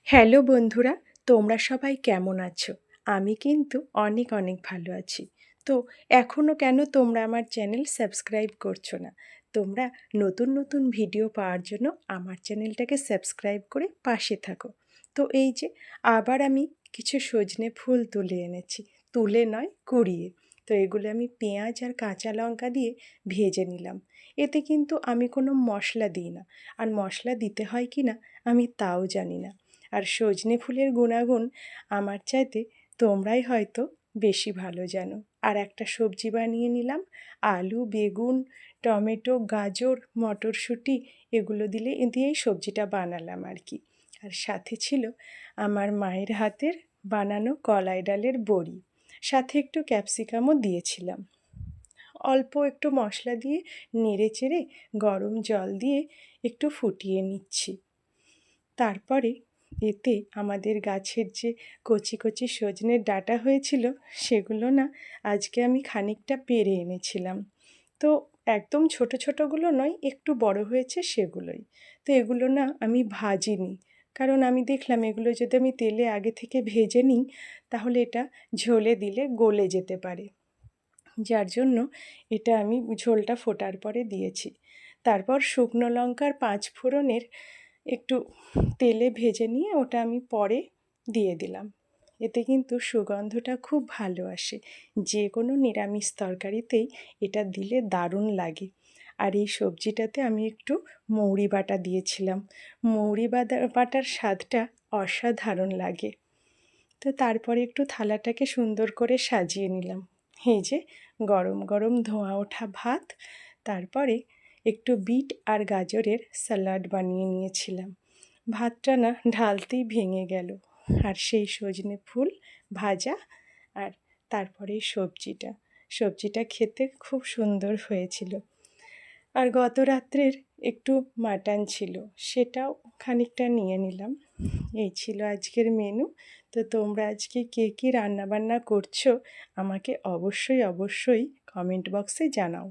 Hello বন্ধুরা, তোমরা সবাই কেমন আছো? আমি কিন্তু অনেক অনেক ভালো আছি। তো এখনও কেন তোমরা আমার চ্যানেল সাবস্ক্রাইব করছো না? তোমরা নতুন নতুন ভিডিও পাওয়ার জন্য আমার চ্যানেলটাকে সাবস্ক্রাইব করে পাশে থাকো। তো এই যে আবার আমি কিছু সজনে ফুল তুলে এনেছি। তুলে নয়, কুড়িয়ে। তো এগুলো আমি পেঁয়াজ আর কাঁচা লঙ্কা দিয়ে ভেজে নিলাম। এতে কিন্তু আমি কোনো মশলা দিই না। আর মশলা দিতে হয় কি না আমি তাও জানি না। আর সজনে ফুলের গুণাগুণ আমার চাইতে তোমরাই হয়তো বেশি ভালো জানো। আর একটা সবজি বানিয়ে নিলাম, আলু, বেগুন, টমেটো, গাজর, মটরশুঁটি এগুলো দিয়েই সবজিটা বানালাম আর কি। আর সাথে ছিল আমার মায়ের হাতের বানানো কলাই ডালের বড়ি, সাথে একটু ক্যাপসিকামও দিয়েছিলাম। অল্প একটু মশলা দিয়ে নেড়ে চেড়ে গরম জল দিয়ে একটু ফুটিয়ে নিচ্ছি। তারপরে এতে আমাদের গাছের যে কচি কচি সজনের ডাঁটা হয়েছিল সেগুলো না আজকে আমি খানিকটা পেড়ে এনেছিলাম। তো একদম ছোট ছোটগুলো নয়, একটু বড় হয়েছে সেগুলোই। তো এগুলো না আমি ভাজিনি, কারণ আমি দেখলাম এগুলো যদি আমি তেলে আগে থেকে ভেজে নিই তাহলে এটা ঝোলে দিলে গলে যেতে পারে, যার জন্য এটা আমি ঝোলটা ফোটার পরে দিয়েছি। তারপর শুকনো লঙ্কার 5 ফোড়নের একটু তেলে ভেজে নিয়ে ওটা আমি পরে দিয়ে দিলাম। এতে কিন্তু সুগন্ধটা খুব ভালো আসে। যে কোনো নিরামিষ তরকারিতেই এটা দিলে দারুণ লাগে। আর এই সবজিটাতে আমি একটু মৌরি বাটা দিয়েছিলাম। মৌরি বাটার স্বাদটা অসাধারণ লাগে। তো তারপরে একটু থালাটাকে সুন্দর করে সাজিয়ে নিলাম। এই যে গরম গরম ধোঁয়া ওঠা ভাত, তারপরে একটু বিট আর গাজরের স্যালাড বানিয়ে নিয়েছিলাম। ভাতটা না ঢালতেই ভেঙে গেল। আর সেই সজনে ফুল ভাজা, আর তারপরে সবজিটা খেতে খুব সুন্দর হয়েছিল। আর গত রাত্রের একটু মাটন ছিল, সেটাও খানিকটা নিয়ে নিলাম। এই ছিল আজকের মেনু। তো তোমরা আজকে কে কী রান্নাবান্না করছো আমাকে অবশ্যই অবশ্যই কমেন্ট বক্সে জানাও।